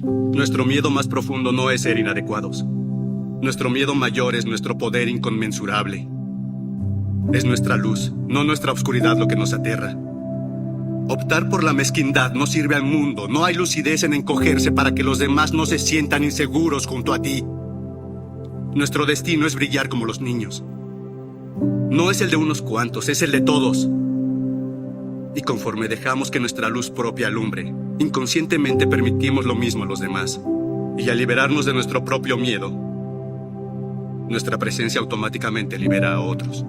Nuestro miedo más profundo no es ser inadecuados. Nuestro miedo mayor es nuestro poder inconmensurable. Es nuestra luz, no nuestra oscuridad lo que nos aterra. Optar por la mezquindad no sirve al mundo. No hay lucidez en encogerse para que los demás no se sientan inseguros junto a ti. Nuestro destino es brillar como los niños. No es el de unos cuantos, es el de todos. Y conforme dejamos que nuestra luz propia alumbre, inconscientemente permitimos lo mismo a los demás. Y al liberarnos de nuestro propio miedo, nuestra presencia automáticamente libera a otros.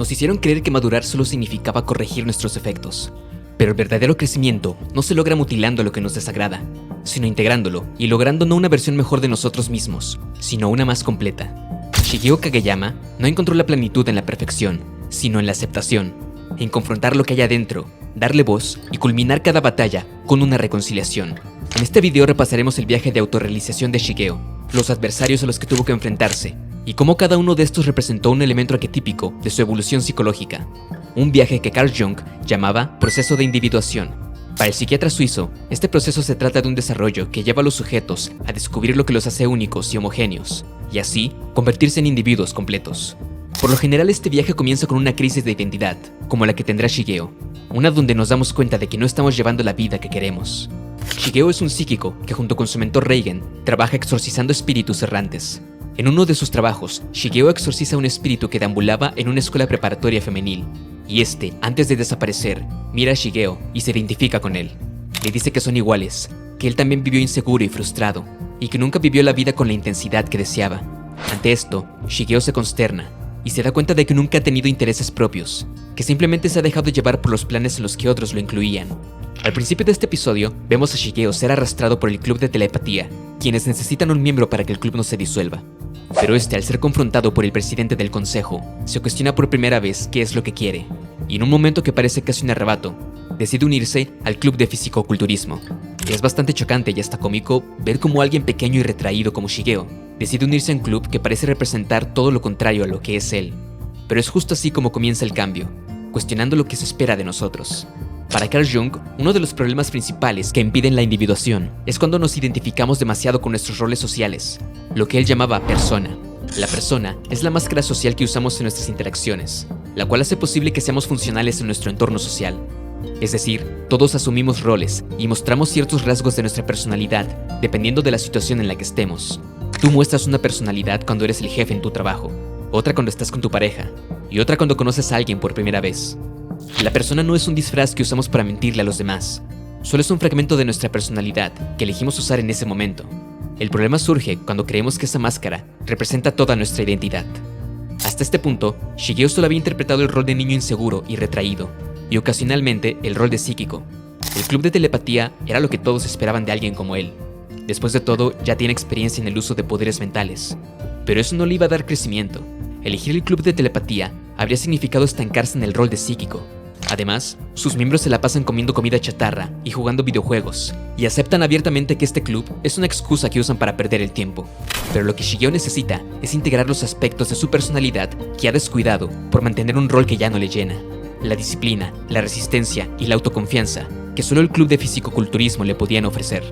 Nos hicieron creer que madurar solo significaba corregir nuestros efectos. Pero el verdadero crecimiento no se logra mutilando lo que nos desagrada, sino integrándolo y logrando no una versión mejor de nosotros mismos, sino una más completa. Shigeo Kageyama no encontró la plenitud en la perfección, sino en la aceptación, en confrontar lo que hay adentro, darle voz y culminar cada batalla con una reconciliación. En este video repasaremos el viaje de autorrealización de Shigeo, los adversarios a los que tuvo que enfrentarse, y cómo cada uno de estos representó un elemento arquetípico de su evolución psicológica. Un viaje que Carl Jung llamaba proceso de individuación. Para el psiquiatra suizo, este proceso se trata de un desarrollo que lleva a los sujetos a descubrir lo que los hace únicos y homogéneos, y así convertirse en individuos completos. Por lo general, este viaje comienza con una crisis de identidad, como la que tendrá Shigeo, una donde nos damos cuenta de que no estamos llevando la vida que queremos. Shigeo es un psíquico que junto con su mentor Reigen trabaja exorcizando espíritus errantes. En uno de sus trabajos, Shigeo exorciza a un espíritu que deambulaba en una escuela preparatoria femenil, y este, antes de desaparecer, mira a Shigeo y se identifica con él. Le dice que son iguales, que él también vivió inseguro y frustrado, y que nunca vivió la vida con la intensidad que deseaba. Ante esto, Shigeo se consterna, y se da cuenta de que nunca ha tenido intereses propios, que simplemente se ha dejado llevar por los planes en los que otros lo incluían. Al principio de este episodio, vemos a Shigeo ser arrastrado por el club de telepatía, quienes necesitan un miembro para que el club no se disuelva. Pero este, al ser confrontado por el presidente del consejo, se cuestiona por primera vez qué es lo que quiere, y en un momento que parece casi un arrebato, decide unirse al club de fisicoculturismo. Es bastante chocante y hasta cómico ver cómo alguien pequeño y retraído como Shigeo decide unirse a un club que parece representar todo lo contrario a lo que es él. Pero es justo así como comienza el cambio, cuestionando lo que se espera de nosotros. Para Carl Jung, uno de los problemas principales que impiden la individuación es cuando nos identificamos demasiado con nuestros roles sociales, lo que él llamaba persona. La persona es la máscara social que usamos en nuestras interacciones, la cual hace posible que seamos funcionales en nuestro entorno social. Es decir, todos asumimos roles y mostramos ciertos rasgos de nuestra personalidad, dependiendo de la situación en la que estemos. Tú muestras una personalidad cuando eres el jefe en tu trabajo, otra cuando estás con tu pareja, y otra cuando conoces a alguien por primera vez. La persona no es un disfraz que usamos para mentirle a los demás, solo es un fragmento de nuestra personalidad que elegimos usar en ese momento. El problema surge cuando creemos que esa máscara representa toda nuestra identidad. Hasta este punto, Shigeo solo había interpretado el rol de niño inseguro y retraído, y ocasionalmente el rol de psíquico. El club de telepatía era lo que todos esperaban de alguien como él. Después de todo, ya tiene experiencia en el uso de poderes mentales. Pero eso no le iba a dar crecimiento. Elegir el club de telepatía habría significado estancarse en el rol de psíquico. Además, sus miembros se la pasan comiendo comida chatarra y jugando videojuegos, y aceptan abiertamente que este club es una excusa que usan para perder el tiempo. Pero lo que Shigeo necesita es integrar los aspectos de su personalidad que ha descuidado por mantener un rol que ya no le llena. La disciplina, la resistencia y la autoconfianza que solo el club de fisicoculturismo le podían ofrecer.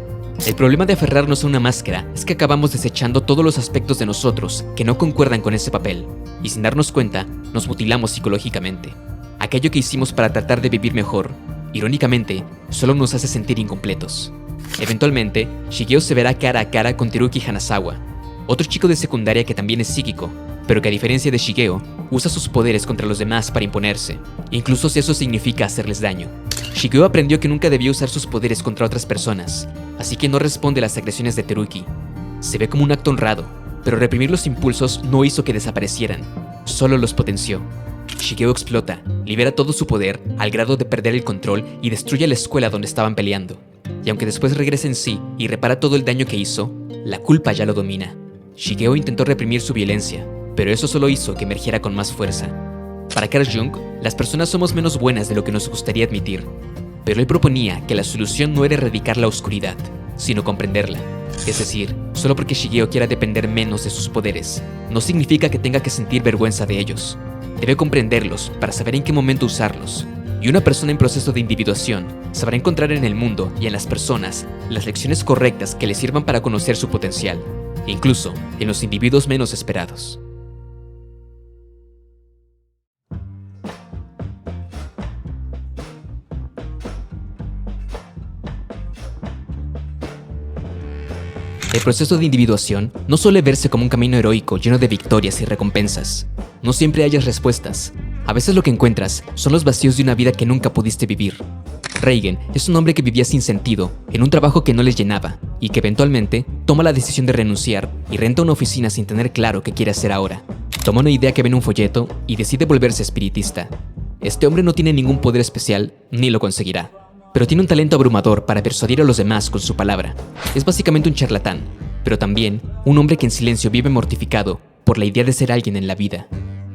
El problema de aferrarnos a una máscara es que acabamos desechando todos los aspectos de nosotros que no concuerdan con ese papel, y sin darnos cuenta, nos mutilamos psicológicamente. Aquello que hicimos para tratar de vivir mejor, irónicamente, solo nos hace sentir incompletos. Eventualmente, Shigeo se verá cara a cara con Teruki Hanazawa, otro chico de secundaria que también es psíquico, pero que a diferencia de Shigeo, usa sus poderes contra los demás para imponerse, incluso si eso significa hacerles daño. Shigeo aprendió que nunca debía usar sus poderes contra otras personas, así que no responde a las agresiones de Teruki. Se ve como un acto honrado, pero reprimir los impulsos no hizo que desaparecieran, solo los potenció. Shigeo explota, libera todo su poder al grado de perder el control y destruye la escuela donde estaban peleando. Y aunque después regresa en sí y repara todo el daño que hizo, la culpa ya lo domina. Shigeo intentó reprimir su violencia, pero eso solo hizo que emergiera con más fuerza. Para Carl Jung, las personas somos menos buenas de lo que nos gustaría admitir, pero él proponía que la solución no era erradicar la oscuridad, sino comprenderla. Es decir, solo porque Shigeo quiera depender menos de sus poderes, no significa que tenga que sentir vergüenza de ellos. Debe comprenderlos para saber en qué momento usarlos. Y una persona en proceso de individuación sabrá encontrar en el mundo y en las personas las lecciones correctas que le sirvan para conocer su potencial, incluso en los individuos menos esperados. El proceso de individuación no suele verse como un camino heroico lleno de victorias y recompensas. No siempre hayas respuestas. A veces lo que encuentras son los vacíos de una vida que nunca pudiste vivir. Reigen es un hombre que vivía sin sentido, en un trabajo que no les llenaba, y que eventualmente toma la decisión de renunciar y renta una oficina sin tener claro qué quiere hacer ahora. Toma una idea que ve en un folleto y decide volverse espiritista. Este hombre no tiene ningún poder especial, ni lo conseguirá, pero tiene un talento abrumador para persuadir a los demás con su palabra. Es básicamente un charlatán, pero también un hombre que en silencio vive mortificado por la idea de ser alguien en la vida.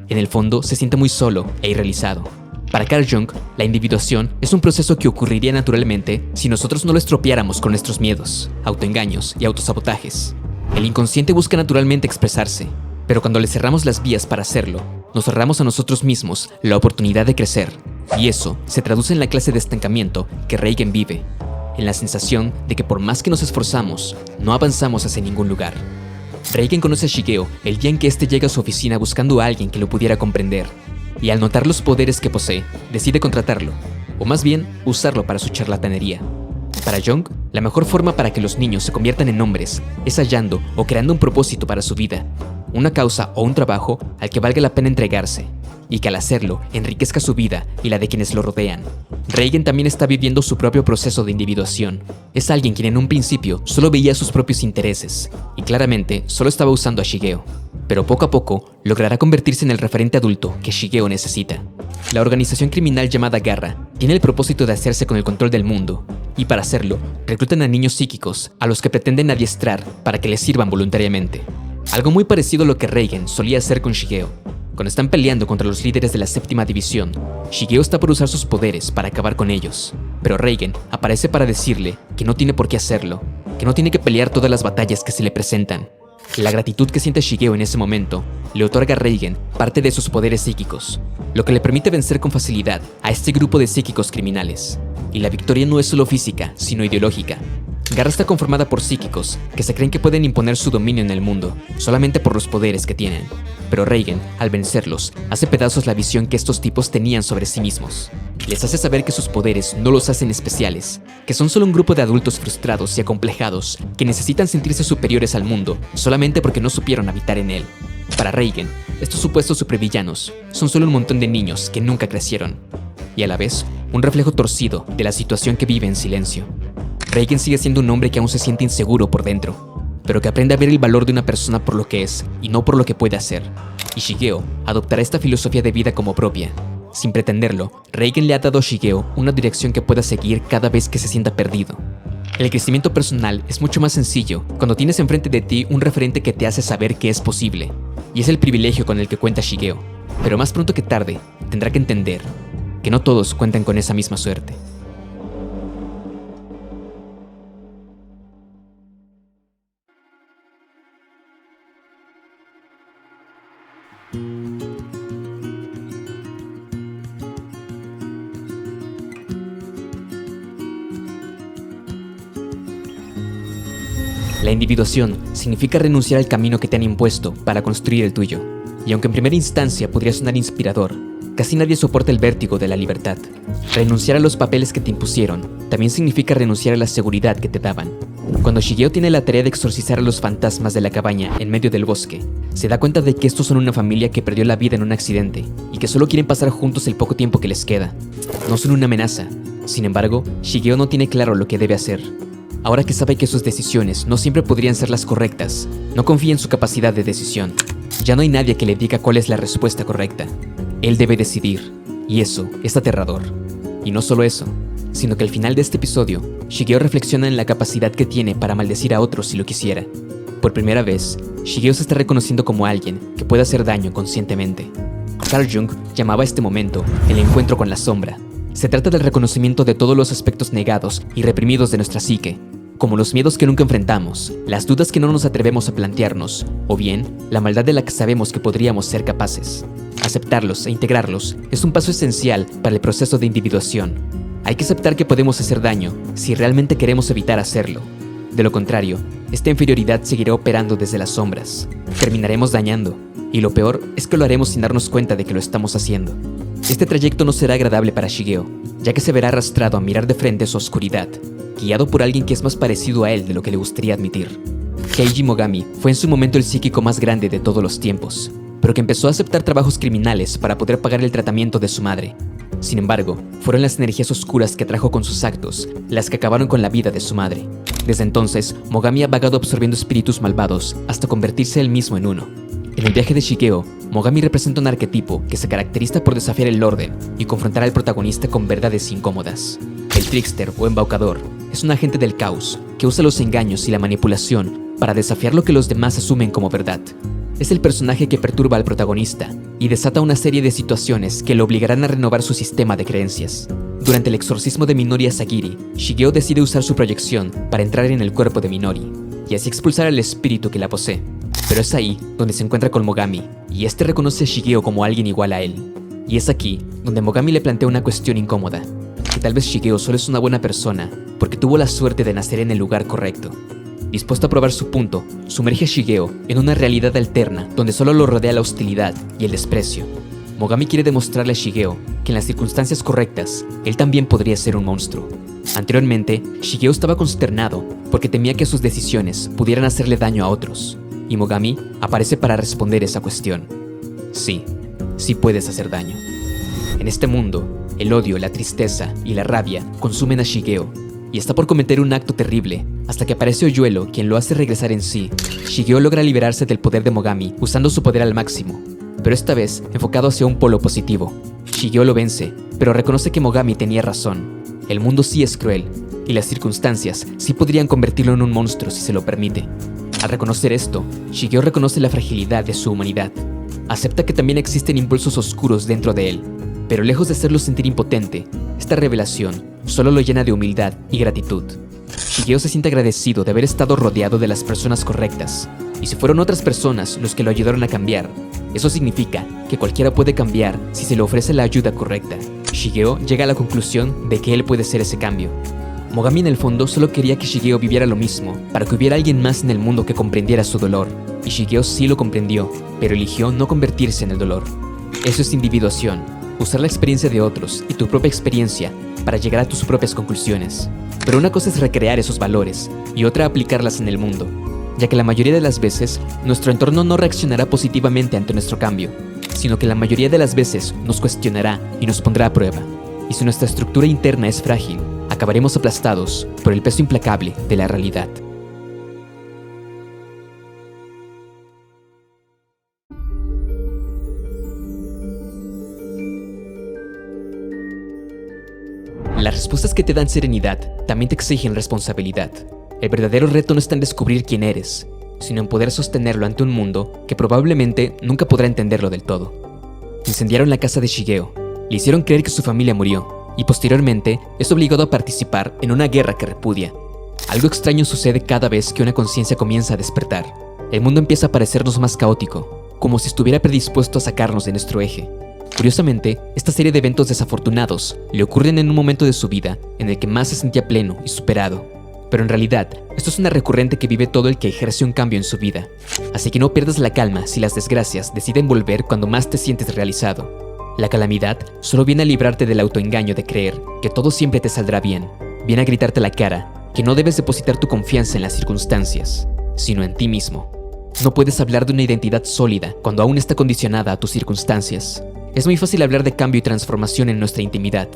En el fondo se siente muy solo e irrealizado. Para Carl Jung, la individuación es un proceso que ocurriría naturalmente si nosotros no lo estropeáramos con nuestros miedos, autoengaños y autosabotajes. El inconsciente busca naturalmente expresarse, pero cuando le cerramos las vías para hacerlo, nos cerramos a nosotros mismos la oportunidad de crecer. Y eso se traduce en la clase de estancamiento que Reigen vive, en la sensación de que por más que nos esforzamos, no avanzamos hacia ningún lugar. Reigen conoce a Shigeo el día en que éste llega a su oficina buscando a alguien que lo pudiera comprender, y al notar los poderes que posee, decide contratarlo, o más bien usarlo para su charlatanería. Para Jung, la mejor forma para que los niños se conviertan en hombres es hallando o creando un propósito para su vida, una causa o un trabajo al que valga la pena entregarse, y que al hacerlo enriquezca su vida y la de quienes lo rodean. Reigen también está viviendo su propio proceso de individuación. Es alguien quien en un principio solo veía sus propios intereses, y claramente solo estaba usando a Shigeo. Pero poco a poco logrará convertirse en el referente adulto que Shigeo necesita. La organización criminal llamada Garra tiene el propósito de hacerse con el control del mundo, y para hacerlo reclutan a niños psíquicos a los que pretenden adiestrar para que les sirvan voluntariamente. Algo muy parecido a lo que Reigen solía hacer con Shigeo. Cuando están peleando contra los líderes de la séptima división, Shigeo está por usar sus poderes para acabar con ellos, pero Reigen aparece para decirle que no tiene por qué hacerlo, que no tiene que pelear todas las batallas que se le presentan. La gratitud que siente Shigeo en ese momento le otorga a Reigen parte de sus poderes psíquicos, lo que le permite vencer con facilidad a este grupo de psíquicos criminales. Y la victoria no es solo física, sino ideológica. Garra está conformada por psíquicos que se creen que pueden imponer su dominio en el mundo solamente por los poderes que tienen. Pero Reigen, al vencerlos, hace pedazos la visión que estos tipos tenían sobre sí mismos. Les hace saber que sus poderes no los hacen especiales, que son solo un grupo de adultos frustrados y acomplejados que necesitan sentirse superiores al mundo solamente porque no supieron habitar en él. Para Reigen, estos supuestos supervillanos son solo un montón de niños que nunca crecieron, y a la vez, un reflejo torcido de la situación que vive en silencio. Reigen sigue siendo un hombre que aún se siente inseguro por dentro, pero que aprende a ver el valor de una persona por lo que es y no por lo que puede hacer. Y Shigeo adoptará esta filosofía de vida como propia. Sin pretenderlo, Reigen le ha dado a Shigeo una dirección que pueda seguir cada vez que se sienta perdido. El crecimiento personal es mucho más sencillo cuando tienes enfrente de ti un referente que te hace saber que es posible, y es el privilegio con el que cuenta Shigeo. Pero más pronto que tarde, tendrá que entender que no todos cuentan con esa misma suerte. La individuación significa renunciar al camino que te han impuesto para construir el tuyo. Y aunque en primera instancia podría sonar inspirador, casi nadie soporta el vértigo de la libertad. Renunciar a los papeles que te impusieron también significa renunciar a la seguridad que te daban. Cuando Shigeo tiene la tarea de exorcizar a los fantasmas de la cabaña en medio del bosque, se da cuenta de que estos son una familia que perdió la vida en un accidente y que solo quieren pasar juntos el poco tiempo que les queda. No son una amenaza. Sin embargo, Shigeo no tiene claro lo que debe hacer. Ahora que sabe que sus decisiones no siempre podrían ser las correctas, no confía en su capacidad de decisión. Ya no hay nadie que le diga cuál es la respuesta correcta. Él debe decidir, y eso es aterrador. Y no solo eso, sino que al final de este episodio, Shigeo reflexiona en la capacidad que tiene para maldecir a otros si lo quisiera. Por primera vez, Shigeo se está reconociendo como alguien que puede hacer daño conscientemente. Carl Jung llamaba a este momento el encuentro con la sombra. Se trata del reconocimiento de todos los aspectos negados y reprimidos de nuestra psique, como los miedos que nunca enfrentamos, las dudas que no nos atrevemos a plantearnos, o bien la maldad de la que sabemos que podríamos ser capaces. Aceptarlos e integrarlos es un paso esencial para el proceso de individuación. Hay que aceptar que podemos hacer daño si realmente queremos evitar hacerlo. De lo contrario, esta inferioridad seguirá operando desde las sombras. Terminaremos dañando, y lo peor es que lo haremos sin darnos cuenta de que lo estamos haciendo. Este trayecto no será agradable para Shigeo, ya que se verá arrastrado a mirar de frente su oscuridad, guiado por alguien que es más parecido a él de lo que le gustaría admitir. Keiji Mogami fue en su momento el psíquico más grande de todos los tiempos, pero que empezó a aceptar trabajos criminales para poder pagar el tratamiento de su madre. Sin embargo, fueron las energías oscuras que trajo con sus actos las que acabaron con la vida de su madre. Desde entonces, Mogami ha vagado absorbiendo espíritus malvados hasta convertirse él mismo en uno. En el viaje de Shigeo, Mogami representa un arquetipo que se caracteriza por desafiar el orden y confrontar al protagonista con verdades incómodas. El trickster o embaucador es un agente del caos que usa los engaños y la manipulación para desafiar lo que los demás asumen como verdad. Es el personaje que perturba al protagonista y desata una serie de situaciones que le obligarán a renovar su sistema de creencias. Durante el exorcismo de Minori Asagiri, Shigeo decide usar su proyección para entrar en el cuerpo de Minori y así expulsar al espíritu que la posee. Pero es ahí donde se encuentra con Mogami y este reconoce a Shigeo como alguien igual a él. Y es aquí donde Mogami le plantea una cuestión incómoda, que tal vez Shigeo solo es una buena persona porque tuvo la suerte de nacer en el lugar correcto. Dispuesto a probar su punto, sumerge a Shigeo en una realidad alterna donde solo lo rodea la hostilidad y el desprecio. Mogami quiere demostrarle a Shigeo que en las circunstancias correctas, él también podría ser un monstruo. Anteriormente, Shigeo estaba consternado porque temía que sus decisiones pudieran hacerle daño a otros, y Mogami aparece para responder esa cuestión. Sí puedes hacer daño. En este mundo, el odio, la tristeza y la rabia consumen a Shigeo, y está por cometer un acto terrible, hasta que aparece Oyuelo, quien lo hace regresar en sí. Shigeo logra liberarse del poder de Mogami, usando su poder al máximo, pero esta vez enfocado hacia un polo positivo. Shigeo lo vence, pero reconoce que Mogami tenía razón. El mundo sí es cruel, y las circunstancias sí podrían convertirlo en un monstruo si se lo permite. Al reconocer esto, Shigeo reconoce la fragilidad de su humanidad. Acepta que también existen impulsos oscuros dentro de él, pero lejos de hacerlo sentir impotente, esta revelación solo lo llena de humildad y gratitud. Shigeo se siente agradecido de haber estado rodeado de las personas correctas, y si fueron otras personas los que lo ayudaron a cambiar, eso significa que cualquiera puede cambiar si se le ofrece la ayuda correcta. Shigeo llega a la conclusión de que él puede ser ese cambio. Mogami en el fondo solo quería que Shigeo viviera lo mismo, para que hubiera alguien más en el mundo que comprendiera su dolor, y Shigeo sí lo comprendió, pero eligió no convertirse en el dolor. Eso es individuación, usar la experiencia de otros y tu propia experiencia para llegar a tus propias conclusiones. Pero una cosa es recrear esos valores y otra aplicarlas en el mundo, ya que la mayoría de las veces nuestro entorno no reaccionará positivamente ante nuestro cambio, sino que la mayoría de las veces nos cuestionará y nos pondrá a prueba. Y si nuestra estructura interna es frágil, acabaremos aplastados por el peso implacable de la realidad. Las respuestas que te dan serenidad también te exigen responsabilidad. El verdadero reto no está en descubrir quién eres, sino en poder sostenerlo ante un mundo que probablemente nunca podrá entenderlo del todo. Incendiaron la casa de Shigeo, le hicieron creer que su familia murió, y posteriormente es obligado a participar en una guerra que repudia. Algo extraño sucede cada vez que una conciencia comienza a despertar. El mundo empieza a parecernos más caótico, como si estuviera predispuesto a sacarnos de nuestro eje. Curiosamente, esta serie de eventos desafortunados le ocurren en un momento de su vida en el que más se sentía pleno y superado. Pero en realidad, esto es una recurrente que vive todo el que ejerce un cambio en su vida. Así que no pierdas la calma si las desgracias deciden volver cuando más te sientes realizado. La calamidad solo viene a librarte del autoengaño de creer que todo siempre te saldrá bien. Viene a gritarte a la cara que no debes depositar tu confianza en las circunstancias, sino en ti mismo. No puedes hablar de una identidad sólida cuando aún está condicionada a tus circunstancias. Es muy fácil hablar de cambio y transformación en nuestra intimidad,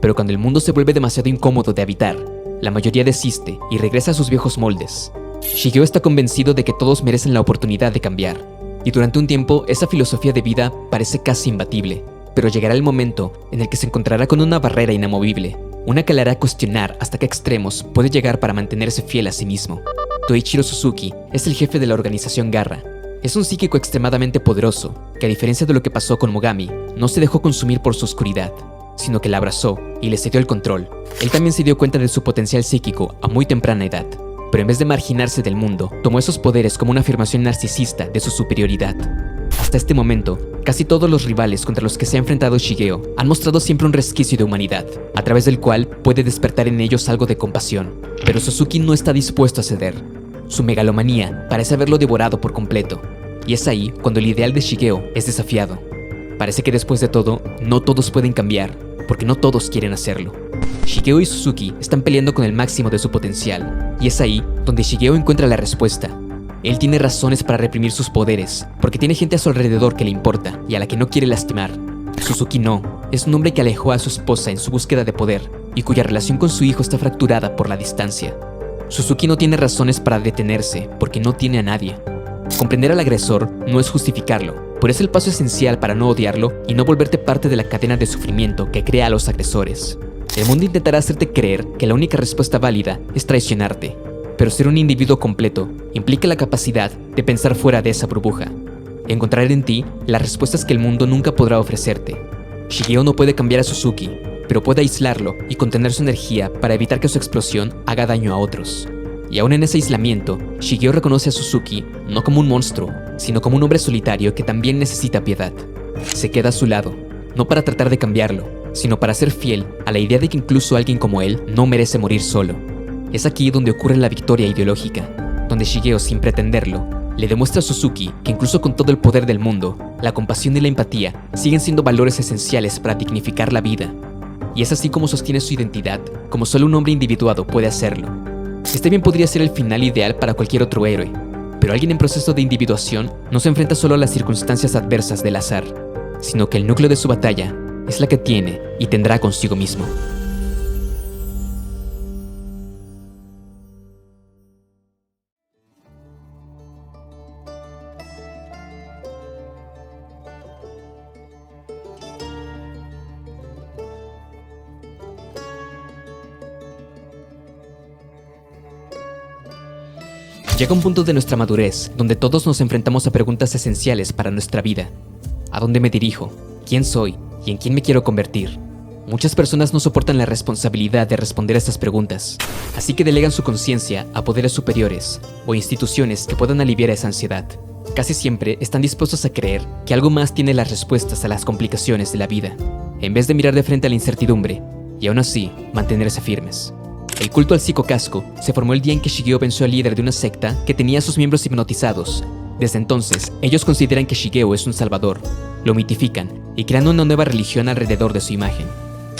pero cuando el mundo se vuelve demasiado incómodo de habitar, la mayoría desiste y regresa a sus viejos moldes. Shigeo está convencido de que todos merecen la oportunidad de cambiar, y durante un tiempo esa filosofía de vida parece casi imbatible, pero llegará el momento en el que se encontrará con una barrera inamovible, una que le hará cuestionar hasta qué extremos puede llegar para mantenerse fiel a sí mismo. Toichiro Suzuki es el jefe de la organización Garra. Es un psíquico extremadamente poderoso, que a diferencia de lo que pasó con Mogami, no se dejó consumir por su oscuridad, sino que la abrazó y le cedió el control. Él también se dio cuenta de su potencial psíquico a muy temprana edad, pero en vez de marginarse del mundo, tomó esos poderes como una afirmación narcisista de su superioridad. Hasta este momento, casi todos los rivales contra los que se ha enfrentado Shigeo han mostrado siempre un resquicio de humanidad, a través del cual puede despertar en ellos algo de compasión. Pero Suzuki no está dispuesto a ceder. Su megalomanía parece haberlo devorado por completo, y es ahí cuando el ideal de Shigeo es desafiado. Parece que después de todo, no todos pueden cambiar, porque no todos quieren hacerlo. Shigeo y Suzuki están peleando con el máximo de su potencial, y es ahí donde Shigeo encuentra la respuesta. Él tiene razones para reprimir sus poderes, porque tiene gente a su alrededor que le importa y a la que no quiere lastimar. Suzuki no, es un hombre que alejó a su esposa en su búsqueda de poder, y cuya relación con su hijo está fracturada por la distancia. Suzuki no tiene razones para detenerse, porque no tiene a nadie. Comprender al agresor no es justificarlo, pero es el paso esencial para no odiarlo y no volverte parte de la cadena de sufrimiento que crea a los agresores. El mundo intentará hacerte creer que la única respuesta válida es traicionarte, pero ser un individuo completo implica la capacidad de pensar fuera de esa burbuja, encontrar en ti las respuestas que el mundo nunca podrá ofrecerte. Shigeo no puede cambiar a Suzuki, pero puede aislarlo y contener su energía para evitar que su explosión haga daño a otros. Y aún en ese aislamiento, Shigeo reconoce a Suzuki no como un monstruo, sino como un hombre solitario que también necesita piedad. Se queda a su lado, no para tratar de cambiarlo, sino para ser fiel a la idea de que incluso alguien como él no merece morir solo. Es aquí donde ocurre la victoria ideológica, donde Shigeo, sin pretenderlo, le demuestra a Suzuki que incluso con todo el poder del mundo, la compasión y la empatía siguen siendo valores esenciales para dignificar la vida. Y es así como sostiene su identidad, como solo un hombre individuado puede hacerlo. Este bien podría ser el final ideal para cualquier otro héroe, pero alguien en proceso de individuación no se enfrenta solo a las circunstancias adversas del azar, sino que el núcleo de su batalla es la que tiene y tendrá consigo mismo. Llega un punto de nuestra madurez donde todos nos enfrentamos a preguntas esenciales para nuestra vida. ¿A dónde me dirijo? ¿Quién soy? ¿Y en quién me quiero convertir? Muchas personas no soportan la responsabilidad de responder a estas preguntas, así que delegan su conciencia a poderes superiores o instituciones que puedan aliviar esa ansiedad. Casi siempre están dispuestos a creer que algo más tiene las respuestas a las complicaciones de la vida, en vez de mirar de frente a la incertidumbre y aún así mantenerse firmes. El culto al psicocasco se formó el día en que Shigeo venció al líder de una secta que tenía a sus miembros hipnotizados. Desde entonces, ellos consideran que Shigeo es un salvador, lo mitifican y crean una nueva religión alrededor de su imagen.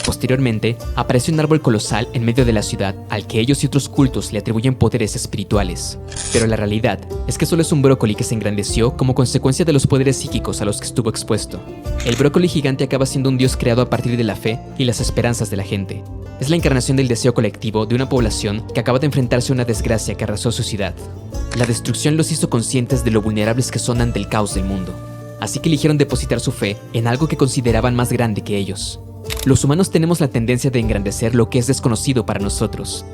Posteriormente, aparece un árbol colosal en medio de la ciudad al que ellos y otros cultos le atribuyen poderes espirituales. Pero la realidad es que solo es un brócoli que se engrandeció como consecuencia de los poderes psíquicos a los que estuvo expuesto. El brócoli gigante acaba siendo un dios creado a partir de la fe y las esperanzas de la gente. Es la encarnación del deseo colectivo de una población que acaba de enfrentarse a una desgracia que arrasó su ciudad. La destrucción los hizo conscientes de lo vulnerables que son ante el caos del mundo, así que eligieron depositar su fe en algo que consideraban más grande que ellos. Los humanos tenemos la tendencia de engrandecer lo que es desconocido para nosotros.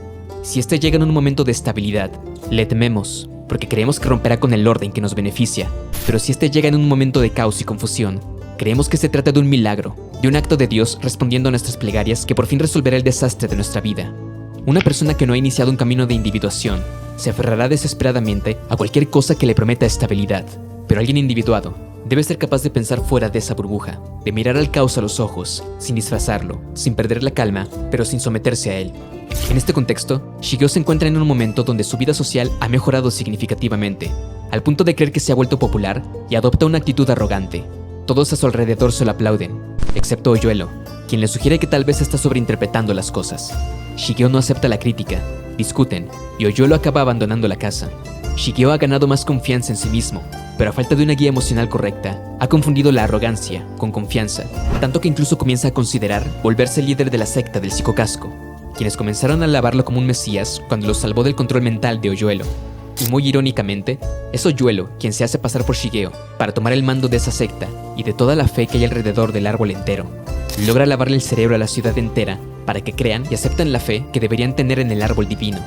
Si este llega en un momento de estabilidad, le tememos, porque creemos que romperá con el orden que nos beneficia. Pero si este llega en un momento de caos y confusión, creemos que se trata de un milagro, de un acto de Dios respondiendo a nuestras plegarias que por fin resolverá el desastre de nuestra vida. Una persona que no ha iniciado un camino de individuación se aferrará desesperadamente a cualquier cosa que le prometa estabilidad, pero alguien individuado debe ser capaz de pensar fuera de esa burbuja, de mirar al caos a los ojos, sin disfrazarlo, sin perder la calma, pero sin someterse a él. En este contexto, Shigeo se encuentra en un momento donde su vida social ha mejorado significativamente, al punto de creer que se ha vuelto popular y adopta una actitud arrogante. Todos a su alrededor solo aplauden, excepto Oyuelo, quien le sugiere que tal vez está sobreinterpretando las cosas. Shigeo no acepta la crítica, discuten, y Oyuelo acaba abandonando la casa. Shigeo ha ganado más confianza en sí mismo, pero a falta de una guía emocional correcta, ha confundido la arrogancia con confianza, tanto que incluso comienza a considerar volverse el líder de la secta del psicocasco, quienes comenzaron a alabarlo como un mesías cuando lo salvó del control mental de Oyuelo. Y muy irónicamente, es Oyuelo quien se hace pasar por Shigeo para tomar el mando de esa secta y de toda la fe que hay alrededor del árbol entero. Logra lavarle el cerebro a la ciudad entera para que crean y acepten la fe que deberían tener en el árbol divino.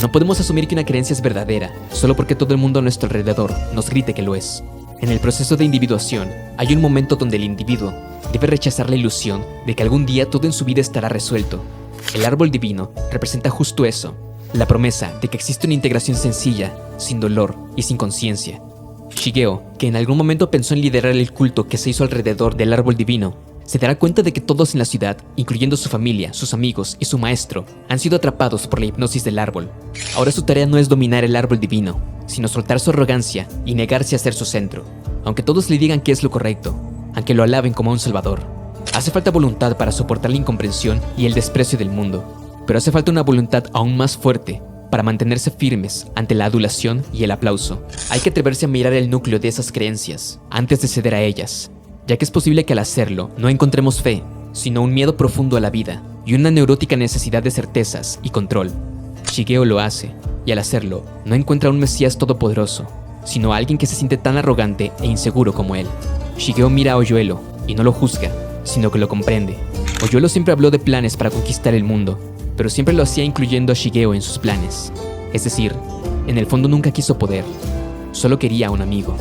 No podemos asumir que una creencia es verdadera solo porque todo el mundo a nuestro alrededor nos grite que lo es. En el proceso de individuación, hay un momento donde el individuo debe rechazar la ilusión de que algún día todo en su vida estará resuelto. El árbol divino representa justo eso, la promesa de que existe una integración sencilla, sin dolor y sin conciencia. Shigeo, que en algún momento pensó en liderar el culto que se hizo alrededor del árbol divino, se dará cuenta de que todos en la ciudad, incluyendo su familia, sus amigos y su maestro, han sido atrapados por la hipnosis del árbol. Ahora su tarea no es dominar el árbol divino, sino soltar su arrogancia y negarse a ser su centro, aunque todos le digan que es lo correcto, aunque lo alaben como un salvador. Hace falta voluntad para soportar la incomprensión y el desprecio del mundo, pero hace falta una voluntad aún más fuerte para mantenerse firmes ante la adulación y el aplauso. Hay que atreverse a mirar el núcleo de esas creencias antes de ceder a ellas, ya que es posible que al hacerlo no encontremos fe, sino un miedo profundo a la vida y una neurótica necesidad de certezas y control. Shigeo lo hace, y al hacerlo no encuentra a un Mesías todopoderoso, sino a alguien que se siente tan arrogante e inseguro como él. Shigeo mira a Oyuelo y no lo juzga, sino que lo comprende. Oyuelo siempre habló de planes para conquistar el mundo, pero siempre lo hacía incluyendo a Shigeo en sus planes. Es decir, en el fondo nunca quiso poder, solo quería a un amigo.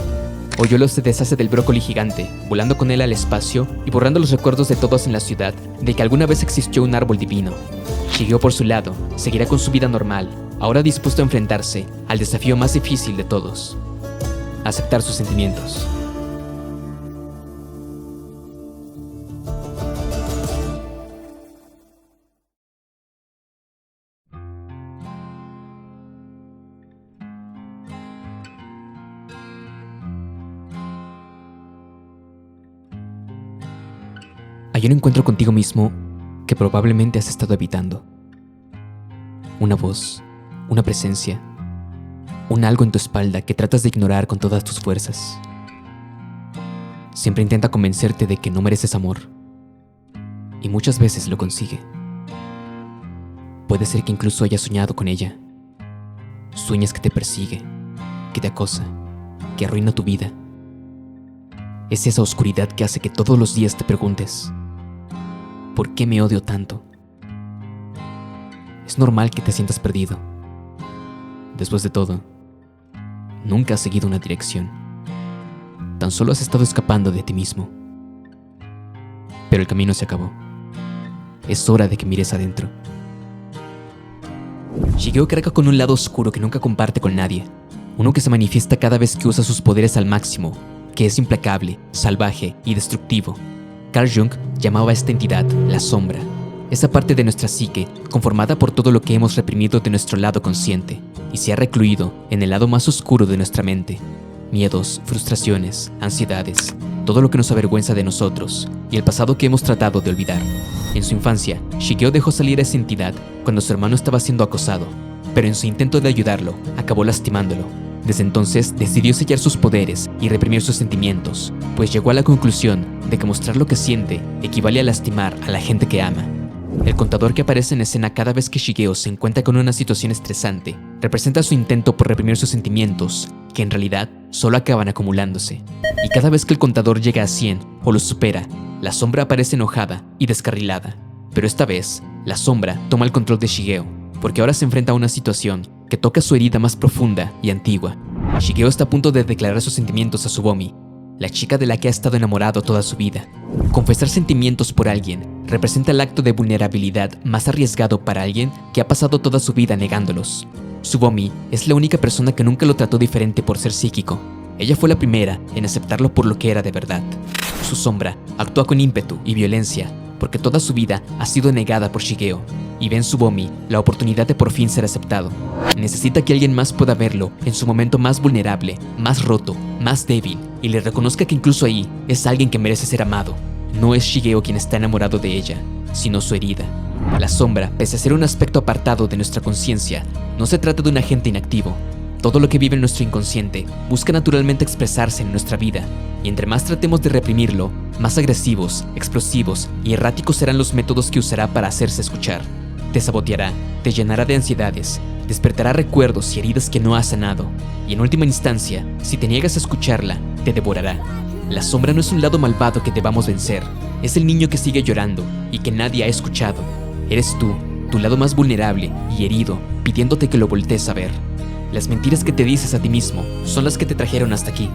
Oyuelo se deshace del brócoli gigante, volando con él al espacio y borrando los recuerdos de todos en la ciudad de que alguna vez existió un árbol divino. Shigeo, por su lado, seguirá con su vida normal, ahora dispuesto a enfrentarse al desafío más difícil de todos: aceptar sus sentimientos. Hay un encuentro contigo mismo que probablemente has estado evitando. Una voz, una presencia, un algo en tu espalda que tratas de ignorar con todas tus fuerzas. Siempre intenta convencerte de que no mereces amor, y muchas veces lo consigue. Puede ser que incluso hayas soñado con ella. Sueñas que te persigue, que te acosa, que arruina tu vida. Es esa oscuridad que hace que todos los días te preguntes: ¿por qué me odio tanto? Es normal que te sientas perdido. Después de todo, nunca has seguido una dirección. Tan solo has estado escapando de ti mismo. Pero el camino se acabó. Es hora de que mires adentro. Shigeo carga con un lado oscuro que nunca comparte con nadie. Uno que se manifiesta cada vez que usa sus poderes al máximo, que es implacable, salvaje y destructivo. Carl Jung llamaba a esta entidad la sombra, esa parte de nuestra psique conformada por todo lo que hemos reprimido de nuestro lado consciente y se ha recluido en el lado más oscuro de nuestra mente. Miedos, frustraciones, ansiedades, todo lo que nos avergüenza de nosotros y el pasado que hemos tratado de olvidar. En su infancia, Shigeo dejó salir a esa entidad cuando su hermano estaba siendo acosado, pero en su intento de ayudarlo, acabó lastimándolo. Desde entonces decidió sellar sus poderes y reprimir sus sentimientos, pues llegó a la conclusión de que mostrar lo que siente equivale a lastimar a la gente que ama. El contador que aparece en escena cada vez que Shigeo se encuentra con una situación estresante representa su intento por reprimir sus sentimientos, que en realidad solo acaban acumulándose. Y cada vez que el contador llega a 100 o lo supera, la sombra aparece enojada y descarrilada. Pero esta vez, la sombra toma el control de Shigeo, porque ahora se enfrenta a una situación que toca su herida más profunda y antigua. Shigeo está a punto de declarar sus sentimientos a Tsubomi, la chica de la que ha estado enamorado toda su vida. Confesar sentimientos por alguien representa el acto de vulnerabilidad más arriesgado para alguien que ha pasado toda su vida negándolos. Tsubomi es la única persona que nunca lo trató diferente por ser psíquico. Ella fue la primera en aceptarlo por lo que era de verdad. Su sombra actúa con ímpetu y violencia porque toda su vida ha sido negada por Shigeo, y ve en Tsubomi la oportunidad de por fin ser aceptado. Necesita que alguien más pueda verlo en su momento más vulnerable, más roto, más débil, y le reconozca que incluso ahí es alguien que merece ser amado. No es Shigeo quien está enamorado de ella, sino su herida. La sombra, pese a ser un aspecto apartado de nuestra conciencia, no se trata de un agente inactivo. Todo lo que vive en nuestro inconsciente busca naturalmente expresarse en nuestra vida, y entre más tratemos de reprimirlo, más agresivos, explosivos y erráticos serán los métodos que usará para hacerse escuchar. Te saboteará, te llenará de ansiedades, despertará recuerdos y heridas que no has sanado, y en última instancia, si te niegas a escucharla, te devorará. La sombra no es un lado malvado que debamos vencer, es el niño que sigue llorando y que nadie ha escuchado. Eres tú, tu lado más vulnerable y herido, pidiéndote que lo voltees a ver. Las mentiras que te dices a ti mismo son las que te trajeron hasta aquí,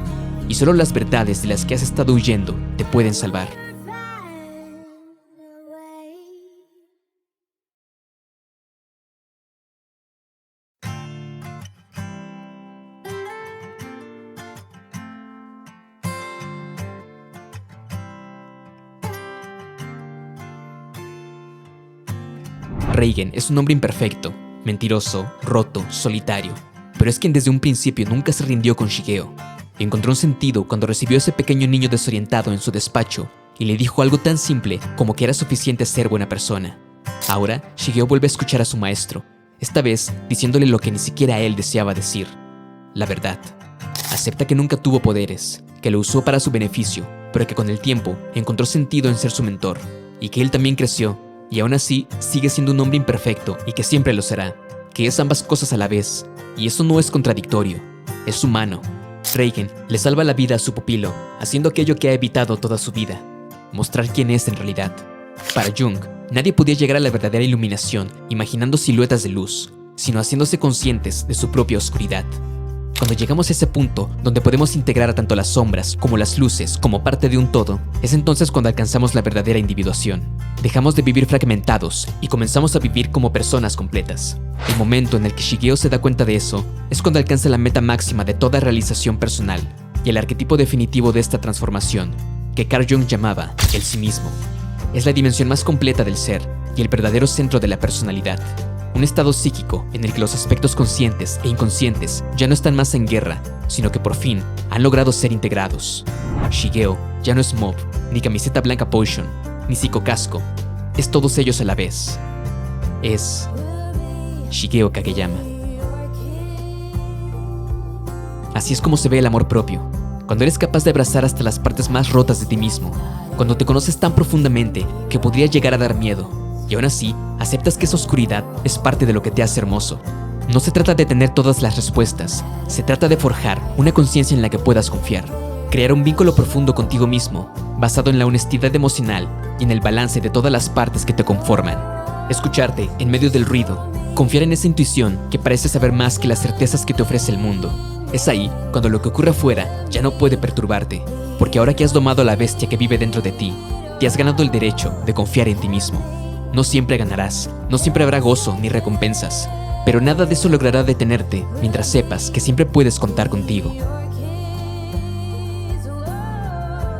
y solo las verdades de las que has estado huyendo te pueden salvar. Reigen es un hombre imperfecto, mentiroso, roto, solitario, pero es quien desde un principio nunca se rindió con Shigeo. Encontró un sentido cuando recibió a ese pequeño niño desorientado en su despacho y le dijo algo tan simple como que era suficiente ser buena persona. Ahora, Shigeo vuelve a escuchar a su maestro, esta vez diciéndole lo que ni siquiera él deseaba decir: la verdad. Acepta que nunca tuvo poderes, que lo usó para su beneficio, pero que con el tiempo encontró sentido en ser su mentor, y que él también creció, y aún así sigue siendo un hombre imperfecto y que siempre lo será, que es ambas cosas a la vez, y eso no es contradictorio, es humano. Reigen le salva la vida a su pupilo, haciendo aquello que ha evitado toda su vida: mostrar quién es en realidad. Para Jung, nadie podía llegar a la verdadera iluminación imaginando siluetas de luz, sino haciéndose conscientes de su propia oscuridad. Cuando llegamos a ese punto donde podemos integrar a tanto las sombras como las luces como parte de un todo, es entonces cuando alcanzamos la verdadera individuación. Dejamos de vivir fragmentados y comenzamos a vivir como personas completas. El momento en el que Shigeo se da cuenta de eso es cuando alcanza la meta máxima de toda realización personal y el arquetipo definitivo de esta transformación, que Carl Jung llamaba el sí mismo. Es la dimensión más completa del ser y el verdadero centro de la personalidad. Un estado psíquico en el que los aspectos conscientes e inconscientes ya no están más en guerra, sino que por fin han logrado ser integrados. Shigeo ya no es Mob, ni Camiseta Blanca Potion, ni Psicocasco. Es todos ellos a la vez. Es Shigeo Kageyama. Así es como se ve el amor propio, cuando eres capaz de abrazar hasta las partes más rotas de ti mismo, cuando te conoces tan profundamente que podría llegar a dar miedo, y aún así aceptas que esa oscuridad es parte de lo que te hace hermoso. No se trata de tener todas las respuestas, se trata de forjar una conciencia en la que puedas confiar, crear un vínculo profundo contigo mismo, basado en la honestidad emocional y en el balance de todas las partes que te conforman. Escucharte en medio del ruido, confiar en esa intuición que parece saber más que las certezas que te ofrece el mundo. Es ahí cuando lo que ocurre afuera ya no puede perturbarte, porque ahora que has domado a la bestia que vive dentro de ti, te has ganado el derecho de confiar en ti mismo. No siempre ganarás, no siempre habrá gozo ni recompensas, pero nada de eso logrará detenerte mientras sepas que siempre puedes contar contigo.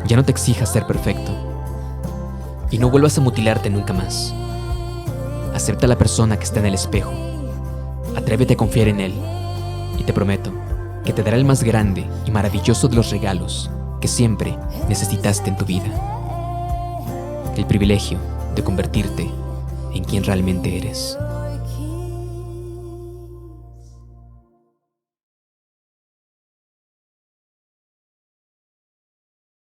Ya no te exijas ser perfecto y no vuelvas a mutilarte nunca más. Acepta a la persona que está en el espejo, atrévete a confiar en él y te prometo que te dará el más grande y maravilloso de los regalos que siempre necesitaste en tu vida: el privilegio de convertirte en quien realmente eres.